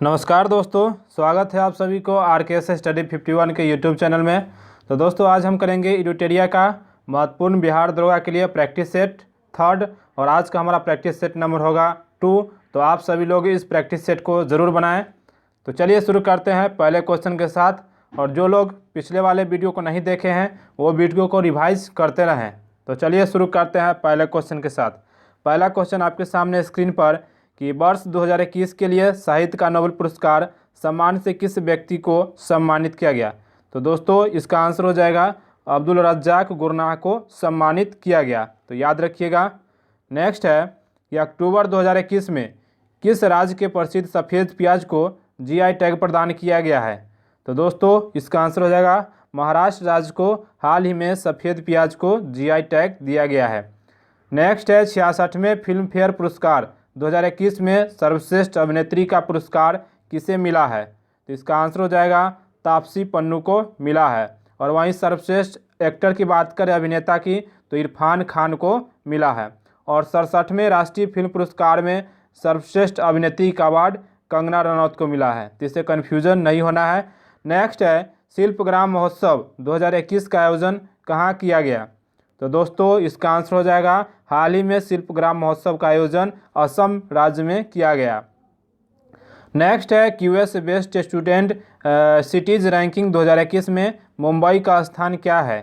नमस्कार दोस्तों, स्वागत है आप सभी को RKS स्टडी 51 के यूट्यूब चैनल में। तो दोस्तों आज हम करेंगे एडुटेरिया का महत्वपूर्ण बिहार दरोगा के लिए प्रैक्टिस सेट थर्ड, और आज का हमारा प्रैक्टिस सेट नंबर होगा 2। तो आप सभी लोग इस प्रैक्टिस सेट को ज़रूर बनाएं। तो चलिए शुरू करते हैं पहले क्वेश्चन के साथ। और जो लोग पिछले वाले वीडियो को नहीं देखे हैं वो वीडियो को रिवाइज करते रहें। तो चलिए शुरू करते हैं पहले क्वेश्चन के साथ। पहला क्वेश्चन आपके सामने स्क्रीन पर कि वर्ष 2021 के लिए साहित्य का नोबेल पुरस्कार सम्मान से किस व्यक्ति को सम्मानित किया गया। तो दोस्तों इसका आंसर हो जाएगा अब्दुल रज्जाक गुरनाह को सम्मानित किया गया। तो याद रखिएगा। नेक्स्ट है कि अक्टूबर 2021 में किस राज्य के प्रसिद्ध सफ़ेद प्याज को GI टैग प्रदान किया गया है। तो दोस्तों इसका आंसर हो जाएगा महाराष्ट्र राज्य को हाल ही में सफ़ेद प्याज को GI टैग दिया गया है। नेक्स्ट है 66वें फिल्म फेयर पुरस्कार 2021 में सर्वश्रेष्ठ अभिनेत्री का पुरस्कार किसे मिला है। तो इसका आंसर हो जाएगा तापसी पन्नू को मिला है। और वहीं सर्वश्रेष्ठ एक्टर की बात करें अभिनेता की तो इरफान खान को मिला है। और 67वें राष्ट्रीय फिल्म पुरस्कार में सर्वश्रेष्ठ अभिनेत्री का अवार्ड कंगना रनौत को मिला है। तो इससे कन्फ्यूजन नहीं होना है। नेक्स्ट है शिल्पग्राम महोत्सव 2021 का आयोजन कहाँ किया गया। तो दोस्तों इसका आंसर हो जाएगा हाल ही में शिल्पग्राम महोत्सव का आयोजन असम राज्य में किया गया। नेक्स्ट है QS best student cities ranking 2021 में मुंबई का स्थान क्या है।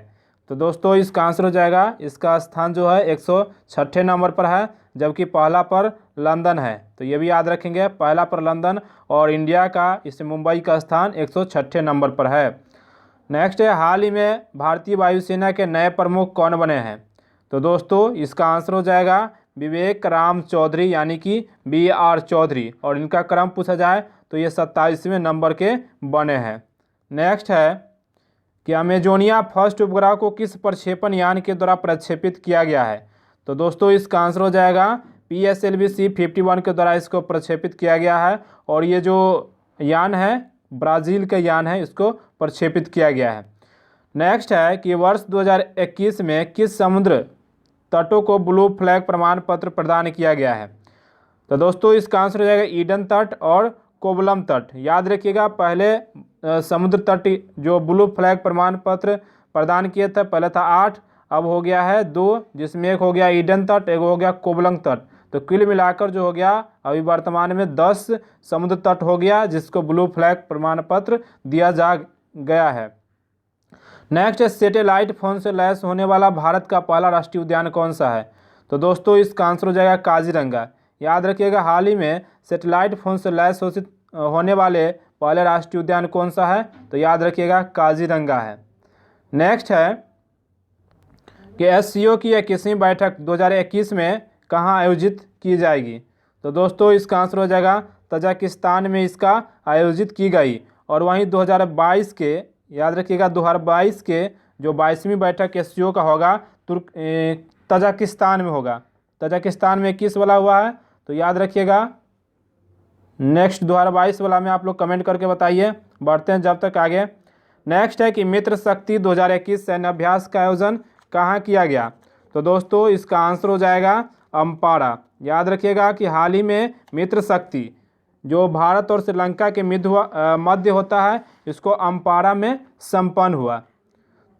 तो दोस्तों इसका आंसर हो जाएगा, इसका स्थान जो है 106 नंबर पर है, जबकि पहला पर लंदन है। तो ये भी याद रखेंगे, पहला पर लंदन और इंडिया का इस मुंबई का स्थान 106 नंबर पर है। नेक्स्ट है हाल ही में भारतीय वायुसेना के नए प्रमुख कौन बने हैं। तो दोस्तों इसका आंसर हो जाएगा विवेक राम चौधरी यानी कि BR चौधरी, और इनका क्रम पूछा जाए तो ये 27वें नंबर के बने हैं। नेक्स्ट है कि अमेजोनिया फर्स्ट उपग्रह को किस प्रक्षेपण यान के द्वारा प्रक्षेपित किया गया है। तो दोस्तों इसका आंसर हो जाएगा PSLV C-51 के द्वारा इसको प्रक्षेपित किया गया है। और ये जो यान है ब्राज़ील का यान है, इसको प्रक्षेपित किया गया है। नेक्स्ट है कि वर्ष 2021 में किस समुद्र तटों को ब्लू फ्लैग प्रमाण पत्र प्रदान किया गया है। तो दोस्तों इसका आंसर हो जाएगा ईडन तट और कोवलम तट। याद रखिएगा, पहले समुद्र तट जो ब्लू फ्लैग प्रमाण पत्र प्रदान किए थे, पहले था 8, अब हो गया है 2, जिसमें एक हो गया ईडन तट, एक हो गया कोवलम तट। तो कुल मिलाकर जो हो गया अभी वर्तमान में 10 समुद्र तट हो गया जिसको ब्लू फ्लैग प्रमाण पत्र दिया जा गया है। नेक्स्ट है सैटेलाइट फोन से लैस होने वाला भारत का पहला राष्ट्रीय उद्यान कौन सा है। तो दोस्तों इसका आंसर हो जाएगा काजीरंगा। याद रखिएगा, हाल ही में सैटेलाइट फोन से लैस होने वाले पहले राष्ट्रीय उद्यान कौन सा है। तो याद रखिएगा काजीरंगा है। नेक्स्ट है कि SCO की 21वीं बैठक 2021 में कहाँ आयोजित की जाएगी। तो दोस्तों इसका आंसर हो जाएगा तजाकिस्तान में इसका आयोजित की गई। और वहीं 2022 के, याद रखिएगा 2022 के जो 22वीं बैठक SCO का होगा तजाकिस्तान में होगा। तजाकिस्तान में किस वाला हुआ है तो याद रखिएगा। नेक्स्ट 2022 वाला में आप लोग कमेंट करके बताइए। बढ़ते हैं जब तक आगे। नेक्स्ट है कि मित्र शक्ति 2021 सैन्य अभ्यास का आयोजन कहाँ किया गया। तो दोस्तों इसका आंसर हो जाएगा अम्पारा। याद रखिएगा कि हाल ही में मित्र शक्ति जो भारत और श्रीलंका के मध्य होता है, इसको अम्पारा में संपन्न हुआ।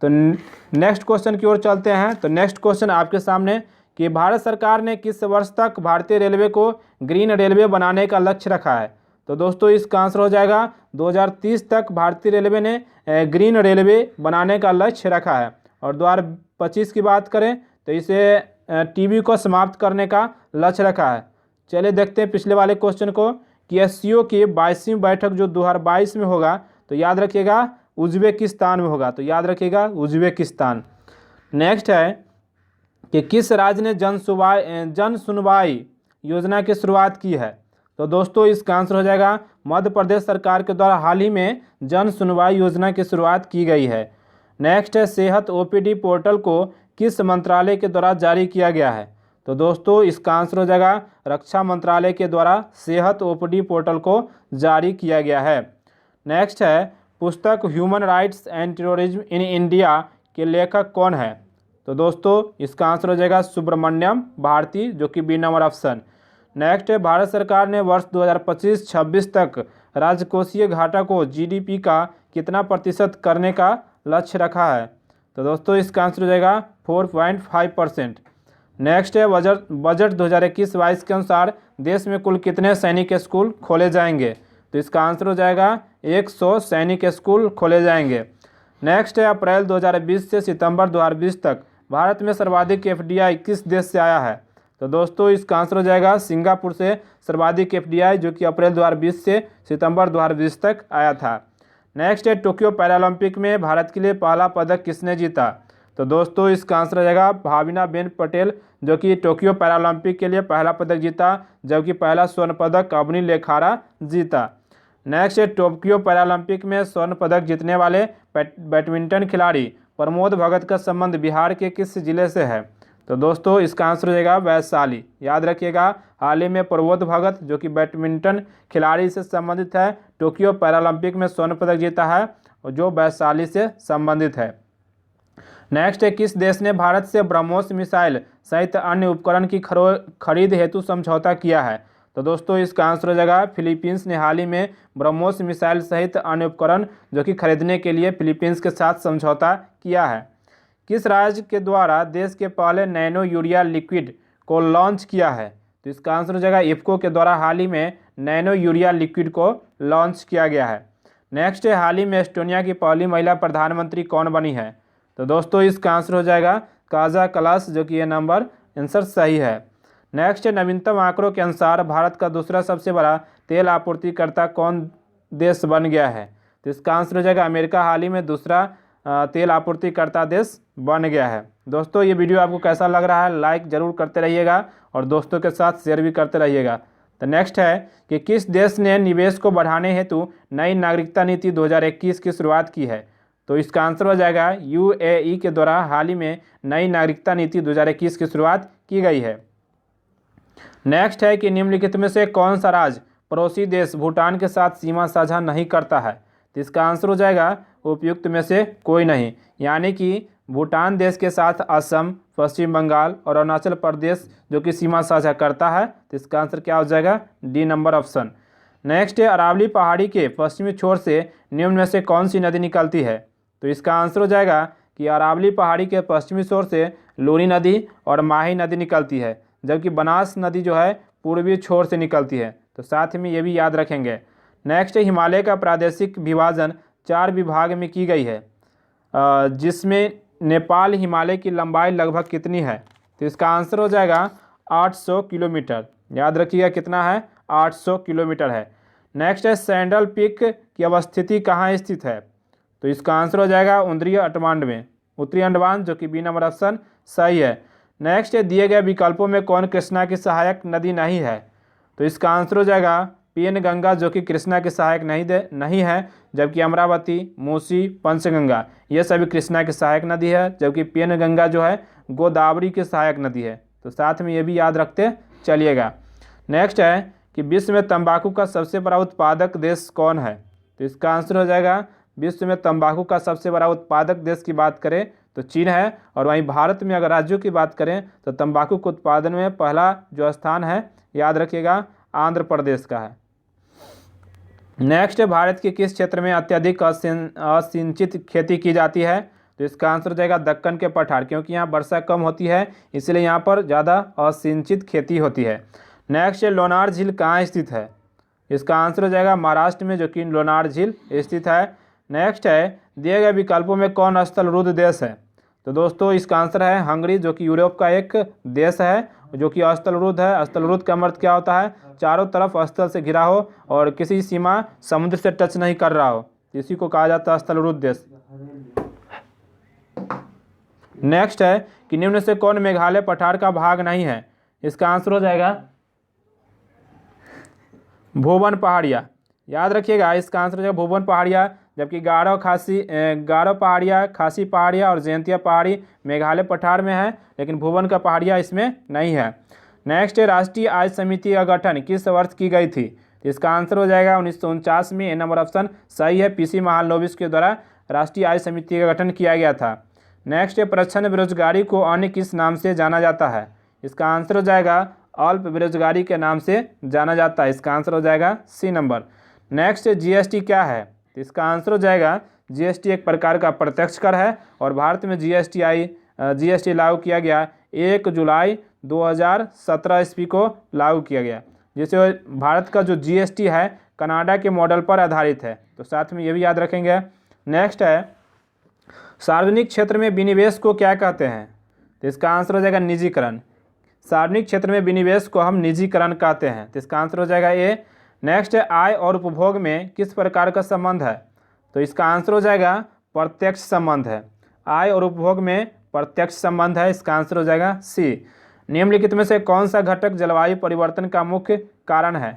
तो नेक्स्ट क्वेश्चन की ओर चलते हैं। तो नेक्स्ट क्वेश्चन आपके सामने कि भारत सरकार ने किस वर्ष तक भारतीय रेलवे को ग्रीन रेलवे बनाने का लक्ष्य रखा है। तो दोस्तों इसका आंसर हो जाएगा 2030 तक भारतीय रेलवे ने ग्रीन रेलवे बनाने का लक्ष्य रखा है। और 2025 की बात करें तो इसे TB को समाप्त करने का लक्ष्य रखा है। चलिए देखते हैं पिछले वाले क्वेश्चन को कि SCO की 22वीं बैठक जो 2022 में होगा तो याद रखिएगा उज्बेकिस्तान में होगा। तो याद रखिएगा उज्बेकिस्तान। नेक्स्ट है कि किस राज्य ने जन सुनवाई योजना की शुरुआत की है। तो दोस्तों इसका आंसर हो जाएगा मध्य प्रदेश सरकार के द्वारा हाल ही में जन सुनवाई योजना की शुरुआत की गई है। नेक्स्ट है सेहत OPD पोर्टल को किस मंत्रालय के द्वारा जारी किया गया है। तो दोस्तों इसका आंसर हो जाएगा रक्षा मंत्रालय के द्वारा सेहत OPD पोर्टल को जारी किया गया है। नेक्स्ट है पुस्तक human rights and terrorism in India के लेखक कौन है। तो दोस्तों इसका आंसर हो जाएगा सुब्रमण्यम भारती, जो कि B नंबर ऑप्शन। नेक्स्ट है, भारत सरकार ने वर्ष 2025-26 तक राजकोषीय घाटा को जीडीपी का कितना प्रतिशत करने का लक्ष्य रखा है? तो दोस्तों इसका आंसर हो जाएगा 4.5%। नेक्स्ट है, बजट 2021-22 के अनुसार देश में कुल कितने सैनिक स्कूल खोले जाएंगे? तो इसका आंसर हो जाएगा 100 सैनिक स्कूल खोले जाएंगे। नेक्स्ट है, अप्रैल 2020 से सितंबर 2020 तक भारत में सर्वाधिक एफडीआई किस देश से आया है? तो दोस्तों इसका आंसर हो जाएगा सिंगापुर से सर्वाधिक एफडीआई, जो कि अप्रैल 2020 से सितंबर 2020 तक आया था। नेक्स्ट है, टोक्यो पैरालंपिक में भारत के लिए पहला पदक किसने जीता? तो दोस्तों इसका आंसर हो जाएगा भाविनाबेन पटेल, जो कि टोक्यो पैरालंपिक के लिए पहला पदक जीता, जबकि पहला स्वर्ण पदक अवनी लेखारा जीता। नेक्स्ट है, टोक्यो पैरालंपिक में स्वर्ण पदक जीतने वाले बैडमिंटन खिलाड़ी प्रमोद भगत का संबंध बिहार के किस जिले से है? तो दोस्तों इसका आंसर हो जाएगा वैशाली। याद रखिएगा, हाल ही में प्रमोद भगत जो कि बैडमिंटन खिलाड़ी से संबंधित है, टोक्यो पैरालंपिक में स्वर्ण पदक जीता है, और जो वैशाली से संबंधित है। नेक्स्ट है, किस देश ने भारत से ब्रह्मोस मिसाइल सहित अन्य उपकरण की खरीद हेतु समझौता किया है? तो दोस्तों इसका आंसर हो जाएगा फिलीपींस ने हाल ही में ब्रह्मोस मिसाइल सहित अन्य उपकरण जो कि खरीदने के लिए फिलीपींस के साथ समझौता किया है। किस राज्य के द्वारा देश के पहले नैनो यूरिया लिक्विड को लॉन्च किया है? तो इसका आंसर हो जाएगा इफ्को के द्वारा हाल ही में नैनो यूरिया लिक्विड को लॉन्च किया गया है। नेक्स्ट है, हाल ही में एस्टोनिया की पहली महिला प्रधानमंत्री कौन बनी है? तो दोस्तों इसका आंसर हो जाएगा काजा कलास, जो कि ये नंबर आंसर सही है। नेक्स्ट है, नवीनतम आंकड़ों के अनुसार भारत का दूसरा सबसे बड़ा तेल आपूर्तिकर्ता कौन देश बन गया है? तो इसका आंसर हो जाएगा अमेरिका हाल ही में दूसरा तेल आपूर्तिकर्ता देश बन गया है। दोस्तों ये वीडियो आपको कैसा लग रहा है, लाइक ज़रूर करते रहिएगा और दोस्तों के साथ शेयर भी करते रहिएगा। तो नेक्स्ट है कि किस देश ने निवेश को बढ़ाने हेतु नई नागरिकता नीति 2021 की शुरुआत की है? तो इसका आंसर हो जाएगा यूएई के द्वारा हाल ही में नई नागरिकता नीति 2021 की शुरुआत की गई है। नेक्स्ट है कि निम्नलिखित में से कौन सा राज्य पड़ोसी देश भूटान के साथ सीमा साझा नहीं करता है? तो इसका आंसर हो जाएगा उपयुक्त में से कोई नहीं, यानी कि भूटान देश के साथ असम, पश्चिम बंगाल और अरुणाचल प्रदेश जो कि सीमा साझा करता है। तो इसका आंसर क्या हो जाएगा? D number option. नेक्स्ट है, अरावली पहाड़ी के पश्चिमी छोर से निम्न में से कौन सी नदी निकलती है? तो इसका आंसर हो जाएगा कि अरावली पहाड़ी के पश्चिमी छोर से लूनी नदी और माही नदी निकलती है, जबकि बनास नदी जो है पूर्वी छोर से निकलती है। तो साथ में ये भी याद रखेंगे। नेक्स्ट है, हिमालय का प्रादेशिक विभाजन 4 विभाग में की गई है, जिसमें नेपाल हिमालय की लंबाई लगभग कितनी है? तो इसका आंसर हो जाएगा 800 किलोमीटर। याद रखिएगा कितना है? 800 किलोमीटर है। नेक्स्ट है, सैंडल पीक की अवस्थिति कहाँ स्थित है? तो इसका आंसर हो जाएगा उत्तरी अंडमान में, उत्तरी अंडमान, जो कि बी नंबर ऑप्शन सही है। नेक्स्ट है, दिए गए विकल्पों में कौन कृष्णा की सहायक नदी नहीं है? तो इसका आंसर हो जाएगा पीन गंगा, जो कि कृष्णा की सहायक नहीं है, जबकि अमरावती, मूसी, पंचगंगा ये सभी कृष्णा की सहायक नदी है, जबकि पीन गंगा जो है गोदावरी की सहायक नदी है। तो साथ में ये भी याद रखते चलिएगा। नेक्स्ट है कि विश्व में तंबाकू का सबसे बड़ा उत्पादक देश कौन है? तो इसका आंसर हो जाएगा विश्व में तंबाकू का सबसे बड़ा उत्पादक देश की बात करें तो चीन है, और वहीं भारत में अगर राज्यों की बात करें तो तंबाकू के उत्पादन में पहला जो स्थान है, याद रखिएगा, आंध्र प्रदेश का है। नेक्स्ट है, भारत के किस क्षेत्र में अत्यधिक असिंचित खेती की जाती है? तो इसका आंसर हो जाएगा दक्कन के पठार, क्योंकि यहाँ वर्षा कम होती है, इसलिए यहाँ पर ज़्यादा असिंचित खेती होती है। नेक्स्ट है, लोनार झील कहाँ स्थित है? इसका आंसर हो जाएगा महाराष्ट्र में, जो कि लोनार झील स्थित है। नेक्स्ट है, दिए गए विकल्पों में कौन स्थलरुद्ध देश है? तो दोस्तों इसका आंसर है हंगरी, जो कि यूरोप का एक देश है, जो कि स्थलरुद्ध है। स्थलरुद्ध का अर्थ क्या होता है? चारों तरफ स्थल से घिरा हो और किसी सीमा समुद्र से टच नहीं कर रहा हो, इसी को कहा जाता है स्थलरुद्ध देश। नेक्स्ट है कि निम्न से कौन मेघालय पठार का भाग नहीं है? इसका आंसर हो जाएगा भूवन पहाड़िया। याद रखिएगा, इसका आंसर हो जाएगा भूवन पहाड़िया, जबकि गारो पहाड़िया, खासी पहाड़िया और जयंतिया पहाड़ी मेघालय पठार में है, लेकिन भुवन का पहाड़िया इसमें नहीं है। नेक्स्ट है, राष्ट्रीय आय समिति का गठन किस वर्ष की गई थी? तो इसका आंसर हो जाएगा 1949 में, ए नंबर ऑप्शन सही है। पीसी महालनोबिस के द्वारा राष्ट्रीय आय समिति का गठन किया गया था। नेक्स्ट है, प्रच्छन्न बेरोजगारी को अन्य किस नाम से जाना जाता है? इसका आंसर हो जाएगा अल्प बेरोजगारी के नाम से जाना जाता है। इसका आंसर हो जाएगा सी नंबर। नेक्स्ट जीएसटी क्या है? तो इसका आंसर हो जाएगा जीएसटी एक प्रकार का प्रत्यक्ष कर है और भारत में जीएसटी लागू किया गया 1 जुलाई 2017 ईस्वी को लागू किया गया, जिससे भारत का जो जीएसटी है कनाडा के मॉडल पर आधारित है। तो साथ में ये भी याद रखेंगे। नेक्स्ट है सार्वजनिक क्षेत्र में विनिवेश को क्या कहते हैं? तो इसका आंसर हो जाएगा निजीकरण। सार्वजनिक क्षेत्र में विनिवेश को हम निजीकरण कहते हैं। तो इसका आंसर हो जाएगा ए। नेक्स्ट है आय और उपभोग में किस प्रकार का संबंध है? तो इसका आंसर हो जाएगा प्रत्यक्ष संबंध है। आय और उपभोग में प्रत्यक्ष संबंध है। इसका आंसर हो जाएगा सी। निम्नलिखित में से कौन सा घटक जलवायु परिवर्तन का मुख्य कारण है?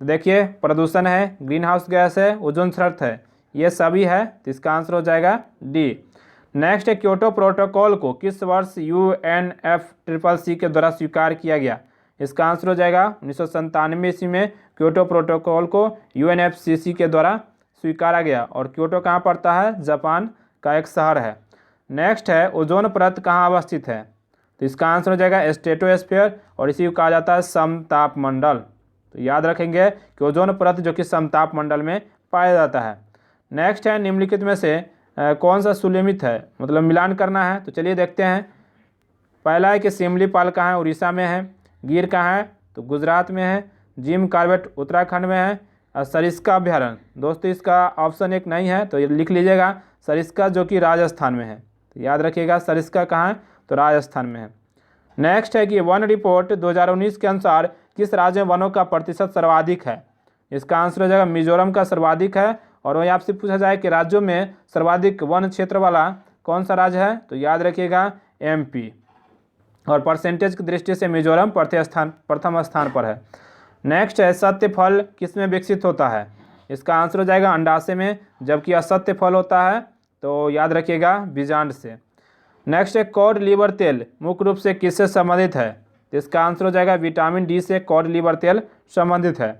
तो देखिए प्रदूषण है, ग्रीन हाउस गैस है, ओजोन परत है, ये सभी है। तो इसका आंसर हो जाएगा डी। नेक्स्ट है क्योटो प्रोटोकॉल को किस वर्ष UNFCCC के द्वारा स्वीकार किया गया? इसका आंसर हो जाएगा 1997 ईस्वी में क्योटो प्रोटोकॉल को UNFCCC के द्वारा स्वीकारा गया। और क्योटो कहाँ पड़ता है? जापान का एक शहर है। नेक्स्ट है ओजोन परत कहाँ अवस्थित है? तो इसका आंसर हो जाएगा स्ट्रेटोस्फीयर और इसी को कहा जाता है समताप मंडल। तो याद रखेंगे कि ओजोन परत जो कि समताप मंडल में पाया जाता है। नेक्स्ट है निम्नलिखित में से कौन सा सुलेमित है, मतलब मिलान करना है। तो चलिए देखते हैं। पहला है कि सिमलीपाल कहाँ है? उड़ीसा में है। गिर कहाँ है? तो गुजरात में है। जिम कॉर्बेट उत्तराखंड में है। और सरिस्का अभ्यारण्य दोस्तों इसका ऑप्शन 1 नहीं है, तो ये लिख लीजिएगा सरिस्का जो कि राजस्थान में है। तो याद रखिएगा सरिस्का कहाँ है? तो राजस्थान में है। नेक्स्ट है कि वन रिपोर्ट 2019 के अनुसार किस राज्य में वनों का प्रतिशत सर्वाधिक है? इसका आंसर हो जाएगा मिजोरम का सर्वाधिक है। और वही आपसे पूछा जाए कि राज्यों में सर्वाधिक वन क्षेत्र वाला कौन सा राज्य है? तो याद रखिएगा MP। और परसेंटेज की दृष्टि से मिजोरम प्रथम स्थान पर है। नेक्स्ट है सत्य फल किस में विकसित होता है? इसका आंसर हो जाएगा अंडाशय में, जबकि असत्य फल होता है तो याद रखिएगा बीजांड से। नेक्स्ट है कॉड लीवर तेल मुख्य रूप से किससे संबंधित है? तो इसका आंसर हो जाएगा विटामिन डी से कॉड लीवर तेल संबंधित है।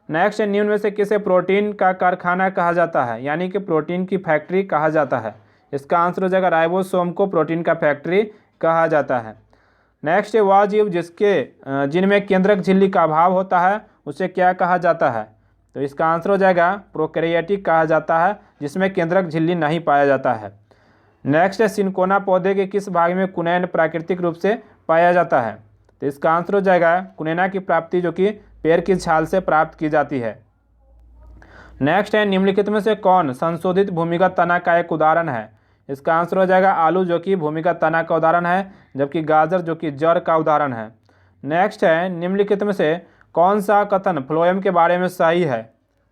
नेक्स्ट है निम्न में से किसे प्रोटीन का कारखाना कहा जाता है, यानी कि प्रोटीन की फैक्ट्री कहा जाता है? इसका आंसर हो जाएगा राइबोसोम को प्रोटीन का फैक्ट्री कहा जाता है। नेक्स्ट है वह जीव जिनमें केंद्रक झिल्ली का अभाव होता है उसे क्या कहा जाता है? तो इसका आंसर हो जाएगा प्रोकैरियोटिक कहा जाता है, जिसमें केंद्रक झिल्ली नहीं पाया जाता है। नेक्स्ट है सिनकोना पौधे के किस भाग में कुनैन प्राकृतिक रूप से पाया जाता है? तो इसका आंसर हो जाएगा कुनैना की प्राप्ति जो कि पेड़ की छाल से प्राप्त की जाती है। नेक्स्ट है निम्नलिखित में से कौन संशोधित भूमिगत तना का एक उदाहरण है? इसका आंसर हो जाएगा आलू जो कि भूमिगत तना का उदाहरण है, जबकि गाजर जो कि जड़ का उदाहरण है। नेक्स्ट है निम्नलिखित में से कौन सा कथन फ्लोएम के बारे में सही है?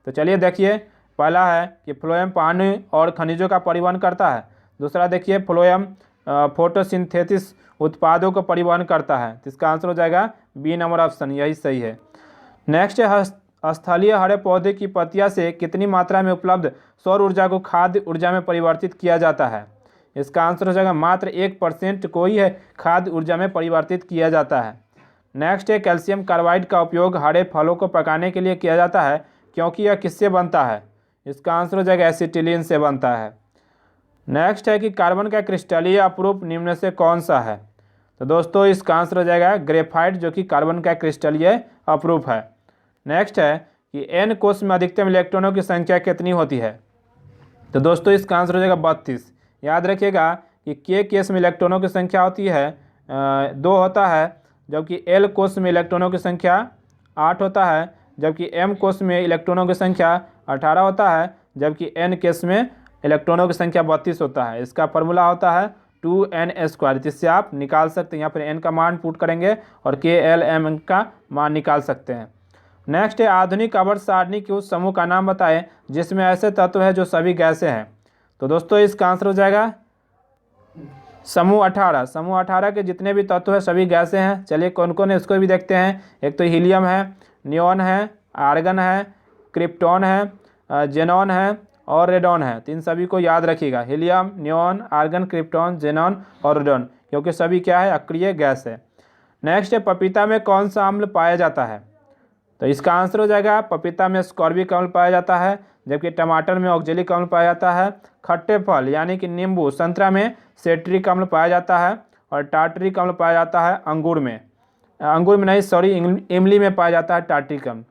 तो चलिए देखिए, पहला है कि फ्लोएम पानी और खनिजों का परिवहन करता है। दूसरा देखिए फ्लोएम फोटोसिंथेसिस उत्पादों को परिवहन करता है। तो इसका आंसर हो जाएगा बी नंबर ऑप्शन, यही सही है। नेक्स्ट है स्थलीय हरे पौधे की पत्तियां से कितनी मात्रा में उपलब्ध सौर ऊर्जा को खाद्य ऊर्जा में परिवर्तित किया जाता है? इसका आंसर हो जाएगा मात्र 1% को ही है खाद्य ऊर्जा में परिवर्तित किया जाता है। नेक्स्ट है कैल्शियम कार्बाइड का उपयोग हरे फलों को पकाने के लिए किया जाता है, क्योंकि यह किससे बनता है? इसका आंसर हो जाएगा एसिटिलीन से बनता है। नेक्स्ट है कि कार्बन का क्रिस्टलीय अपरूप निम्न से कौन सा है? तो दोस्तों इसका आंसर हो जाएगा ग्रेफाइट जो कि कार्बन का क्रिस्टलीय अपरूप है। नेक्स्ट है कि N कोष में अधिकतम इलेक्ट्रॉनों की संख्या कितनी होती है? तो दोस्तों इसका आंसर हो जाएगा 32। याद रखिएगा कि K केस में इलेक्ट्रॉनों की संख्या होती है 2 होता है, जबकि L कोष में इलेक्ट्रॉनों की संख्या 8 होता है, जबकि M कोष में इलेक्ट्रॉनों की संख्या 18 होता है, जबकि N केस में इलेक्ट्रॉनों की संख्या 32 होता है। इसका फॉर्मूला होता है 2n², जिससे आप निकाल सकते हैं। यहाँ पर n का मान पुट करेंगे और KLM का मान निकाल सकते हैं। नेक्स्ट है आधुनिक आवर्त सारणी के उस समूह का नाम बताएं जिसमें ऐसे तत्व है जो सभी गैसें हैं। तो दोस्तों इसका आंसर हो जाएगा समूह 18। समूह 18 के जितने भी तत्व है सभी गैसें हैं। चलिए कौन कौन है उसको भी देखते हैं। एक तो हीलियम है, नियॉन है, आर्गन है, क्रिप्टॉन है, जेनॉन है और रेडॉन है। तो इन सभी को याद रखिएगा, helium, neon, argon, krypton, xenon और रेडॉन, क्योंकि सभी क्या है अक्रिय गैस है। नेक्स्ट है पपीता में कौन सा अम्ल पाया जाता है? तो इसका आंसर हो जाएगा पपीता में स्कॉर्बिक अम्ल पाया जाता है, जबकि टमाटर में ऑक्जेलिक अम्ल पाया जाता है। खट्टे फल यानी कि नींबू, संतरा में सेट्रिक अम्ल पाया जाता है और टार्टरिक अम्ल पाया जाता है अंगूर में। अंगूर में नहीं, सॉरी, इमली में पाया जाता है टार्टिकम।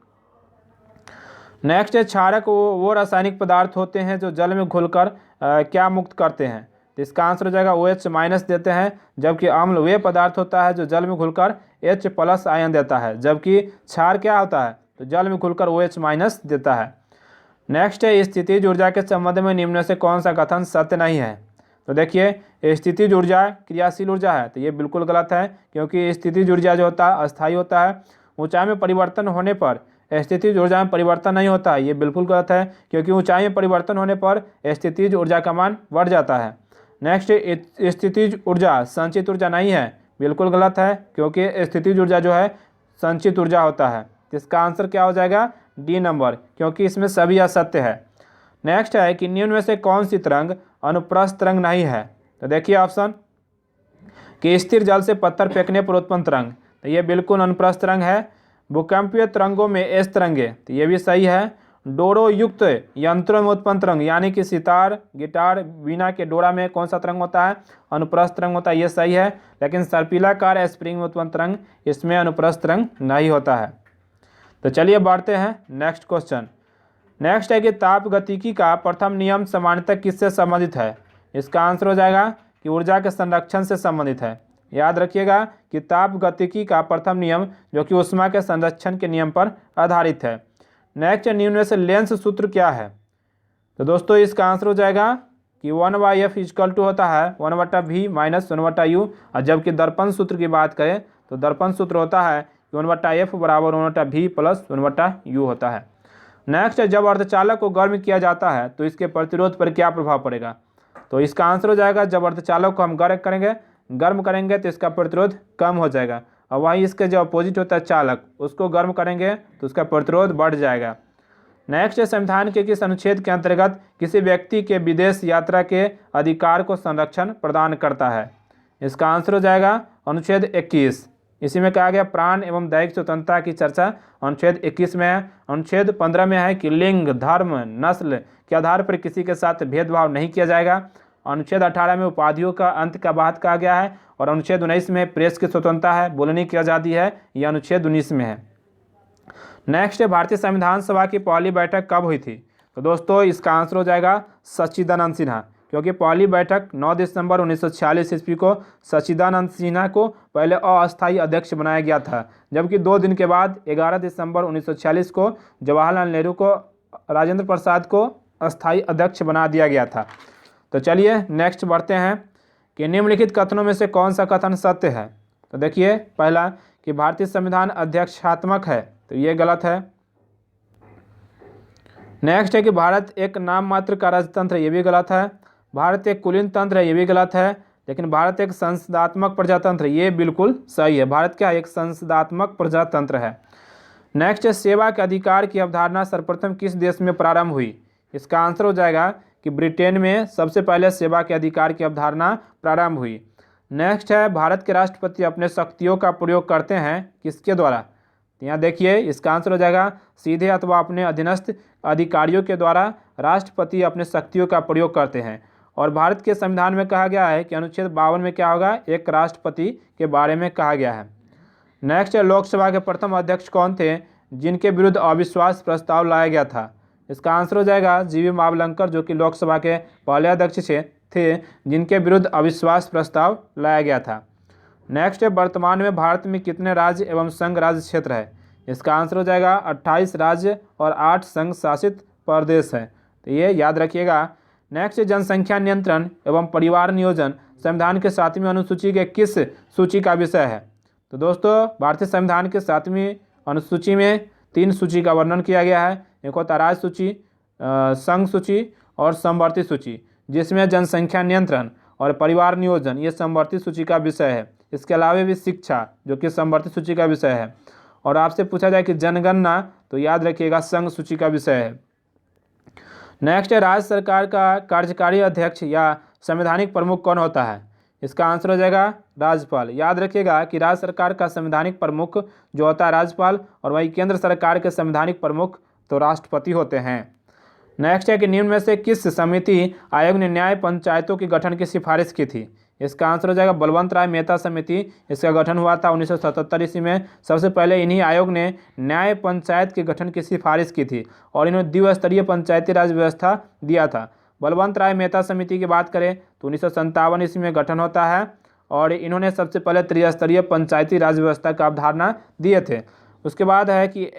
नेक्स्ट है क्षारक वो रासायनिक पदार्थ होते हैं जो जल में घुलकर क्या मुक्त करते हैं। तो इसका आंसर हो जाएगा OH- देते हैं, जबकि अम्ल वे पदार्थ होता है जो जल में घुलकर H+ आयन देता है, जबकि क्षार क्या होता है, तो जल में घुलकर OH- देता है। नेक्स्ट है स्थितिज ऊर्जा के संबंध में निम्न से कौन सा कथन सत्य नहीं है। तो देखिए स्थितिज ऊर्जा क्रियाशील ऊर्जा है, तो ये बिल्कुल गलत है, क्योंकि स्थितिज ऊर्जा जो होता है अस्थायी होता है। ऊंचाई में परिवर्तन होने पर स्थितिज ऊर्जा में परिवर्तन नहीं होता है, ये बिल्कुल गलत है, क्योंकि ऊंचाई में परिवर्तन होने पर स्थितिज ऊर्जा का मान बढ़ जाता है। नेक्स्ट स्थितिज ऊर्जा संचित ऊर्जा नहीं है, बिल्कुल गलत है, क्योंकि स्थितिज ऊर्जा जो है संचित ऊर्जा होता है। इसका आंसर क्या हो जाएगा, डी नंबर, क्योंकि इसमें सभी असत्य है। नेक्स्ट है कि निम्न में से कौन सी तरंग अनुप्रस्थ तरंग नहीं है। तो देखिए ऑप्शन कि स्थिर जल से पत्थर फेंकने पर उत्पन्न तरंग, तो ये बिल्कुल अनुप्रस्थ तरंग है। भूकंपीय तरंगों में एस तरंगे, तो ये भी सही है। डोरो युक्त यंत्रों में उत्पन्न तरंग, यानी कि सितार, गिटार, वीणा के डोरा में कौन सा तरंग होता है, अनुप्रस्थ तरंग होता है, ये सही है। लेकिन सर्पिलाकार स्प्रिंग में उत्पन्न तरंग, इसमें अनुप्रस्थ तरंग नहीं होता है। तो चलिए बढ़ते हैं नेक्स्ट क्वेश्चन। नेक्स्ट है कि ताप गतिकी का प्रथम नियम सामान्यतः किससे संबंधित है। इसका आंसर हो जाएगा कि ऊर्जा के संरक्षण से संबंधित है। याद रखिएगा कि ताप गतिकी का प्रथम नियम जो कि ऊष्मा के संरक्षण के नियम पर आधारित है। नेक्स्ट निम्न में से लेंस सूत्र क्या है। तो दोस्तों इसका आंसर हो जाएगा कि 1/F होता है 1/V - 1/U, और जबकि दर्पण सूत्र की बात करें तो दर्पण सूत्र होता है कि 1/F = 1/V + 1/U होता है। नेक्स्ट जब अर्धचालक को गर्म किया जाता है तो इसके प्रतिरोध पर क्या प्रभाव पड़ेगा। तो इसका आंसर हो जाएगा जब अर्धचालक को हम गर्म करेंगे तो इसका प्रतिरोध कम हो जाएगा, और वहीं इसके जो अपोजिट होता है चालक, उसको गर्म करेंगे तो उसका प्रतिरोध बढ़ जाएगा। नेक्स्ट संविधान के किस अनुच्छेद के अंतर्गत किसी व्यक्ति के विदेश यात्रा के अधिकार को संरक्षण प्रदान करता है। इसका आंसर हो जाएगा अनुच्छेद 21। इसी में कहा गया प्राण एवं दैहिक स्वतंत्रता की चर्चा अनुच्छेद 21 में है। अनुच्छेद 15 में है कि लिंग, धर्म, नस्ल के आधार पर किसी के साथ भेदभाव नहीं किया जाएगा। अनुच्छेद 18 में उपाधियों का अंत का बात कहा गया है, और अनुच्छेद 19 में प्रेस की स्वतंत्रता है, बोलने की आज़ादी है, यह अनुच्छेद 19 में है। नेक्स्ट भारतीय संविधान सभा की पहली बैठक कब हुई थी। तो दोस्तों इसका आंसर हो जाएगा सच्चिदानंद सिन्हा, क्योंकि पहली बैठक 9 दिसंबर 1946 ईस्वी को सच्चिदानंद सिन्हा को पहले अस्थायी अध्यक्ष बनाया गया था, जबकि 2 दिन के बाद 11 दिसंबर 1946 को जवाहरलाल नेहरू को राजेंद्र प्रसाद को अस्थायी अध्यक्ष बना दिया गया था। तो चलिए नेक्स्ट बढ़ते हैं कि निम्नलिखित कथनों में से कौन सा कथन सत्य है। तो देखिए पहला कि भारतीय संविधान अध्यक्षात्मक है, तो ये गलत है। नेक्स्ट है कि भारत एक नाम मात्र का राजतंत्र है, ये भी गलत है। भारत एक कुलीन तंत्र है, ये भी गलत है। लेकिन भारत एक संसदात्मक प्रजातंत्र, ये बिल्कुल सही है। भारत क्या एक संसदात्मक प्रजातंत्र है। नेक्स्ट है सेवा के अधिकार की अवधारणा सर्वप्रथम किस देश में प्रारंभ हुई। इसका आंसर हो जाएगा कि ब्रिटेन में सबसे पहले सेवा के अधिकार की अवधारणा प्रारंभ हुई। नेक्स्ट है भारत के राष्ट्रपति अपने शक्तियों का प्रयोग करते हैं किसके द्वारा। यहाँ देखिए इसका आंसर हो जाएगा सीधे अथवा अपने अधीनस्थ अधिकारियों के द्वारा राष्ट्रपति अपने शक्तियों का प्रयोग करते हैं। और भारत के संविधान में कहा गया है कि अनुच्छेद 52 में क्या होगा, एक राष्ट्रपति के बारे में कहा गया है। नेक्स्ट है लोकसभा के प्रथम अध्यक्ष कौन थे जिनके विरुद्ध अविश्वास प्रस्ताव लाया गया था। इसका आंसर हो जाएगा जीवी मावलंकर, जो कि लोकसभा के पहले अध्यक्ष थे जिनके विरुद्ध अविश्वास प्रस्ताव लाया गया था। नेक्स्ट है वर्तमान में भारत में कितने राज्य एवं संघ राज्य क्षेत्र है। इसका आंसर हो जाएगा 28 राज्य और 8 संघ शासित प्रदेश है, तो ये याद रखिएगा। नेक्स्ट जनसंख्या नियंत्रण एवं परिवार नियोजन संविधान के 7वीं अनुसूची के किस सूची का विषय है। तो दोस्तों भारतीय संविधान के 7वीं अनुसूची में 3 सूची का वर्णन किया गया है। एक होता है राज्य सूची, संघ सूची और समवर्ती सूची, जिसमें जनसंख्या नियंत्रण और परिवार नियोजन ये समवर्ती सूची का विषय है। इसके अलावा भी शिक्षा जो कि समवर्ती सूची का विषय है। और आपसे पूछा जाए कि जनगणना, तो याद रखिएगा संघ सूची का विषय है। नेक्स्ट है राज्य सरकार का कार्यकारी अध्यक्ष या संवैधानिक प्रमुख कौन होता है। इसका आंसर हो जाएगा राज्यपाल। याद रखिएगा कि राज्य सरकार का संवैधानिक प्रमुख जो होता है राज्यपाल, और वही केंद्र सरकार के संवैधानिक प्रमुख तो राष्ट्रपति होते हैं। नेक्स्ट है कि निम्न में से किस समिति आयोग ने न्याय पंचायतों के गठन की सिफारिश की थी। इसका आंसर हो जाएगा बलवंत राय मेहता समिति। इसका गठन हुआ था 1977 ईस्वी में। सबसे पहले इन्हीं आयोग ने न्याय पंचायत के गठन की सिफारिश की थी और इन्होंने द्विस्तरीय पंचायती राज व्यवस्था दिया था। बलवंत राय मेहता समिति की बात करें तो 1957 ईस्वी में गठन होता है और इन्होंने सबसे पहले त्रिस्तरीय पंचायती राज व्यवस्था का अवधारणा दिए थे। उसके बाद है कि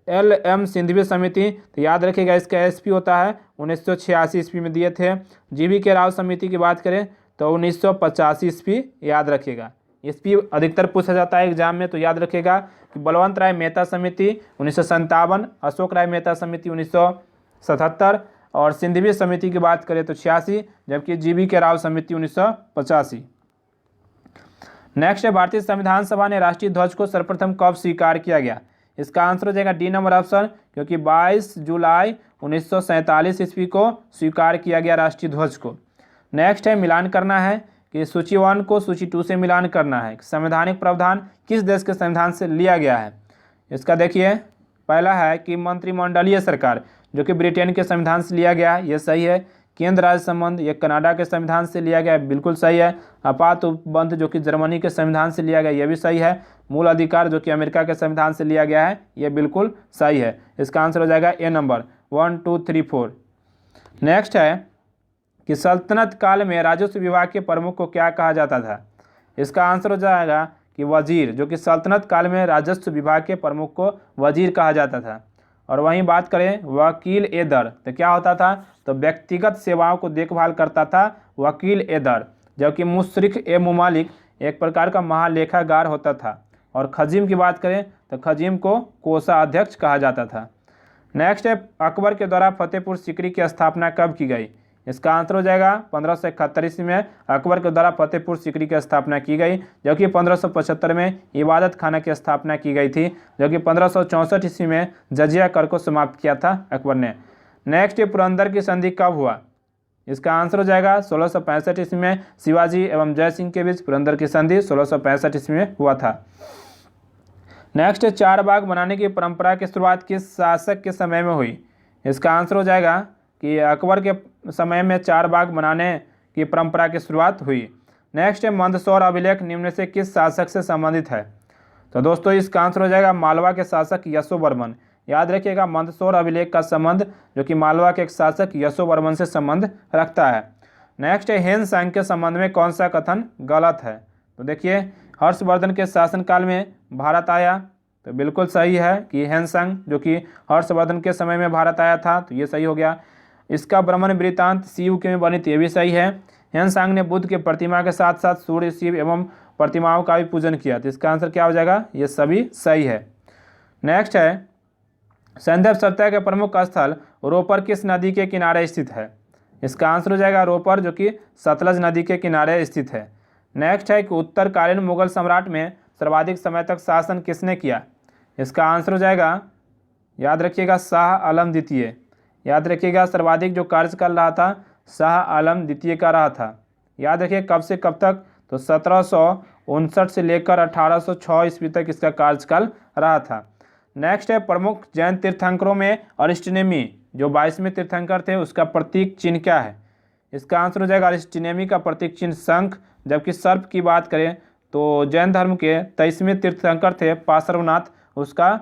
LM सिंघवी समिति, तो याद रखिएगा इसका SP होता है 1986 ईस्वी में दिए थे। GV राव समिति की बात करें तो 1985 ईस्वी याद रखिएगा। SP अधिकतर पूछा जाता है एग्जाम में, तो याद रखिएगा कि बलवंत राय मेहता समिति 1957, अशोक राय मेहता समिति 1977 और सिंघवी समिति की बात करें तो 86, जबकि GV राव समिति 1985। नेक्स्ट है भारतीय संविधान सभा ने राष्ट्रीय ध्वज को सर्वप्रथम कब स्वीकार किया गया? इसका आंसर हो जाएगा डी नंबर ऑप्शन, क्योंकि 22 जुलाई 1947 ईस्वी को स्वीकार किया गया राष्ट्रीय ध्वज को। नेक्स्ट है मिलान करना है कि सूची 1 को सूची 2 से मिलान करना है। संवैधानिक प्रावधान किस देश के संविधान से लिया गया है? इसका देखिए, पहला है कि मंत्रिमंडलीय सरकार, जो कि ब्रिटेन के संविधान से लिया गया, ये सही है। केंद्र राज्य संबंध, ये कनाडा के संविधान से लिया गया है, बिल्कुल सही है। आपात उपबंध, जो कि जर्मनी के संविधान से लिया गया, ये भी सही है। मूल अधिकार, जो कि अमेरिका के संविधान से लिया गया है, ये बिल्कुल सही है। इसका आंसर हो जाएगा ए नंबर 1 2 3 4। नेक्स्ट है कि सल्तनत काल में राजस्व विभाग के प्रमुख को क्या कहा जाता था? इसका आंसर हो जाएगा कि वजीर, जो कि सल्तनत काल में राजस्व विभाग के प्रमुख को वजीर कहा जाता था। और वहीं बात करें वकील ए दर, तो क्या होता था? तो व्यक्तिगत सेवाओं को देखभाल करता था वकील ए दर, जबकि मुशरिक ए मुमालिक एक प्रकार का महालेखागार होता था। और खजीम की बात करें तो खजीम को कोषाध्यक्ष कहा जाता था। नेक्स्ट है अकबर के द्वारा फतेहपुर सीकरी की स्थापना कब की गई? इसका आंसर हो जाएगा 1571 ईस्वी में अकबर के द्वारा फतेहपुर सीकरी की स्थापना की गई, जबकि 1575 में इबादत खाना की स्थापना की गई थी, जबकि 1564 ईस्वी में जजिया कर को समाप्त किया था अकबर ने। नेक्स्ट है पुरंदर की संधि कब हुआ? इसका आंसर हो जाएगा 1665 ईस्वी में शिवाजी एवं जय सिंह के बीच पुरंदर की संधि 1665 ईस्वी में हुआ था। नेक्स्ट है चार बाग बनाने की परंपरा की शुरुआत किस शासक के समय में हुई? इसका आंसर हो जाएगा कि अकबर के समय में चार बाग बनाने की परंपरा की शुरुआत हुई। नेक्स्ट है मंदसौर अभिलेख निम्न से किस शासक से संबंधित है? तो दोस्तों इसका आंसर हो जाएगा मालवा के शासक यशोवर्मन। याद रखिएगा मंदसौर अभिलेख का संबंध जो कि मालवा के एक शासक यशोवर्मन से संबंध रखता है। नेक्स्ट है हेन सांग के संबंध में कौन सा कथन गलत है? तो देखिए हर्षवर्धन के शासनकाल में भारत आया, तो बिल्कुल सही है कि हेन सांग जो कि हर्षवर्धन के समय में भारत आया था, तो ये सही हो गया। इसका भ्रमण वृत्तांत शिव के में बनी, तो ये भी सही है। हेन सांग ने बुद्ध के प्रतिमा के साथ साथ सूर्य शिव एवं प्रतिमाओं का भी पूजन किया, तो इसका आंसर क्या हो जाएगा? ये सभी सही है। नेक्स्ट है सैंधव सभ्यता के प्रमुख स्थल रोपर किस नदी के किनारे स्थित है? इसका आंसर हो जाएगा रोपर जो कि सतलज नदी के किनारे स्थित है। नेक्स्ट है कि उत्तरकालीन मुगल सम्राट में सर्वाधिक समय तक शासन किसने किया? इसका आंसर हो जाएगा, याद रखिएगा, शाह आलम द्वितीय। याद रखिएगा सर्वाधिक जो कार्यकाल रहा था शाह आलम द्वितीय का रहा था। याद रखिए कब से कब तक? तो 1759 से लेकर 1806 ईस्वी तक इसका कार्यकाल रहा था। नेक्स्ट है प्रमुख जैन तीर्थंकरों में अरिस्टनेमी जो 22वें तीर्थंकर थे उसका प्रतीक चिन्ह क्या है? इसका आंसर हो जाएगा अरिस्टनेमी का प्रतीक चिन्ह शंख। जबकि सर्प की बात करें तो जैन धर्म के 23वें तीर्थंकर थे पार्श्वनाथ, उसका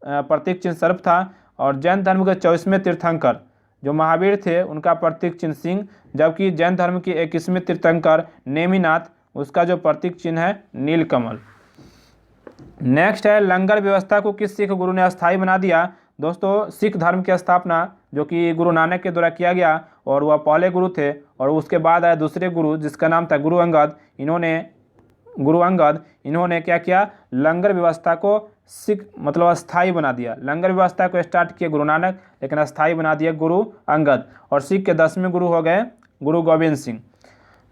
प्रतीक चिन्ह सर्प था। और जैन धर्म के 24वें तीर्थंकर जो महावीर थे उनका प्रतीक चिन्ह सिंह। जबकि जैन धर्म के 21वें तीर्थंकर नेमिनाथ, उसका जो प्रतीक चिन्ह है नीलकमल। नेक्स्ट है लंगर व्यवस्था को किस सिख गुरु ने अस्थायी बना दिया? दोस्तों सिख धर्म की स्थापना जो कि गुरु नानक के द्वारा किया गया और वह पहले गुरु थे, और उसके बाद आए दूसरे गुरु जिसका नाम था गुरु अंगद। इन्होंने क्या किया? लंगर व्यवस्था को सिख मतलब अस्थायी बना दिया। लंगर व्यवस्था को स्टार्ट किया गुरु नानक, लेकिन अस्थायी बना दिया गुरु अंगद। और सिख के 10वें गुरु हो गए गुरु गोविंद सिंह।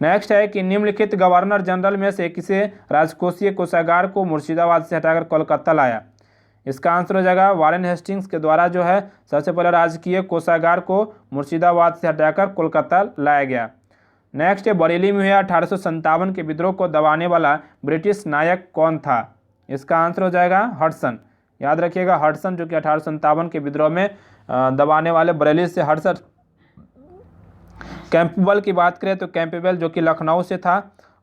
नेक्स्ट है कि निम्नलिखित गवर्नर जनरल में से किसे राजकोषीय कोषागार को मुर्शिदाबाद से हटाकर कोलकाता लाया? इसका आंसर हो जाएगा वारेन हेस्टिंग्स के द्वारा जो है सबसे पहले राजकीय कोषागार को मुर्शिदाबाद से हटाकर कोलकाता लाया गया। नेक्स्ट है बरेली में हुए 1857 के विद्रोह को दबाने वाला ब्रिटिश नायक कौन था? इसका आंसर हो जाएगा हडसन। याद रखिएगा हडसन जो कि 1857 के विद्रोह में दबाने वाले बरेली से हडसन। कैंपबेल की बात करें तो कैंपबेल जो कि लखनऊ से था।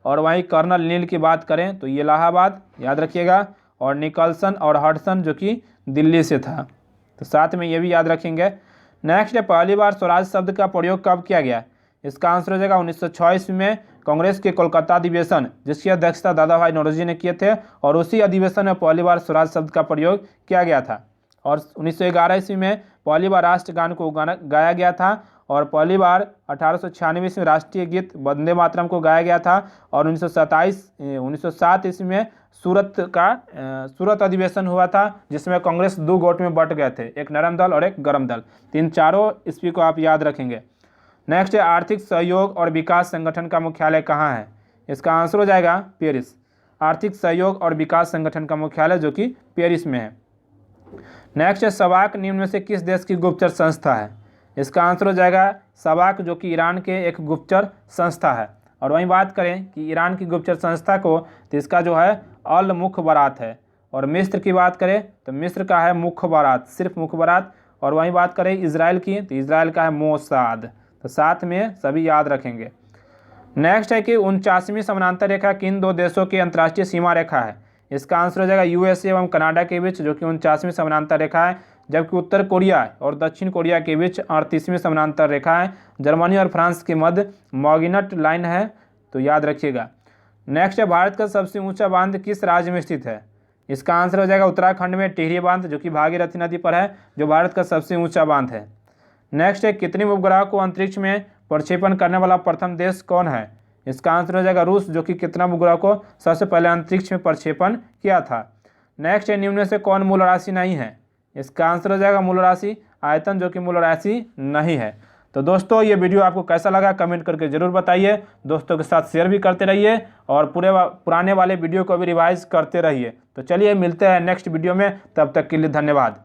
और वहीं कर्नल नील की बात करें तो ये इलाहाबाद, याद रखिएगा, और निकलसन और हडसन जो कि दिल्ली से था, तो साथ में ये भी याद रखेंगे। नेक्स्ट है, पहली बार स्वराज शब्द का प्रयोग कब किया गया? इसका आंसर हो जाएगा 1906 ईस्वी में कांग्रेस के कोलकाता अधिवेशन, जिसकी अध्यक्षता दादा भाई नौरोजी ने किए थे, और उसी अधिवेशन में पहली बार स्वराज शब्द का प्रयोग किया गया था। और 1911 ईस्वी में पहली बार राष्ट्रगान को गाया गया था, और पहली बार 1896 ईस्वी में राष्ट्रीय गीत वंदे मातरम को गाया गया था, और 1907 ईस्वी में सूरत अधिवेशन हुआ था, जिसमें कांग्रेस 2 गुट में बट गए थे, एक नरम दल और एक गरम दल। इन चारों ईस्वी को आप याद रखेंगे। नेक्स्ट है, आर्थिक सहयोग और विकास संगठन का मुख्यालय कहाँ है? इसका आंसर हो जाएगा पेरिस। आर्थिक सहयोग और विकास संगठन का मुख्यालय जो कि पेरिस में है। नेक्स्ट है, सबाक निम्न में से किस देश की गुप्तचर संस्था है? इसका आंसर हो जाएगा सबाक, जो कि ईरान के एक गुप्तचर संस्था है। और वहीं बात करें कि ईरान की गुप्तचर संस्था को, तो इसका जो है अल मुखबरात है। और मिस्र की बात करें तो मिस्र का है मुखबरात, सिर्फ मुखबरात। और वहीं बात करें इजराइल की, तो इजराइल का है मोसाद। तो साथ में सभी याद रखेंगे। नेक्स्ट है कि 49वीं समानांतर रेखा किन 2 देशों की अंतर्राष्ट्रीय सीमा रेखा है? इसका आंसर हो जाएगा यूएसए एवं कनाडा के बीच, जो कि 49वीं समानांतर रेखा है। जबकि उत्तर कोरिया और दक्षिण कोरिया के बीच 38वीं समानांतर रेखा है। जर्मनी और फ्रांस के मध्य मॉगिनट लाइन है, तो याद रखिएगा। नेक्स्ट है, भारत का सबसे ऊंचा बांध किस राज्य में स्थित है? इसका आंसर हो जाएगा उत्तराखंड में टिहरी बांध, जो कि भागीरथी नदी पर है, जो भारत का सबसे ऊंचा बांध है। नेक्स्ट है, कृत्रिम उपग्रह को अंतरिक्ष में प्रक्षेपण करने वाला प्रथम देश कौन है? इसका आंसर हो जाएगा रूस, जो कि कृत्रिम उपग्रह को सबसे पहले अंतरिक्ष में प्रक्षेपण किया था। नेक्स्ट है, निम्न में से कौन मूल राशि नहीं है? इसका आंसर हो जाएगा मूल राशि आयतन, जो कि मूल राशि नहीं है। तो दोस्तों, ये वीडियो आपको कैसा लगा कमेंट करके ज़रूर बताइए। दोस्तों के साथ शेयर भी करते रहिए, और पुराने वाले वीडियो को भी रिवाइज करते रहिए। तो चलिए मिलते हैं नेक्स्ट वीडियो में, तब तक के लिए धन्यवाद।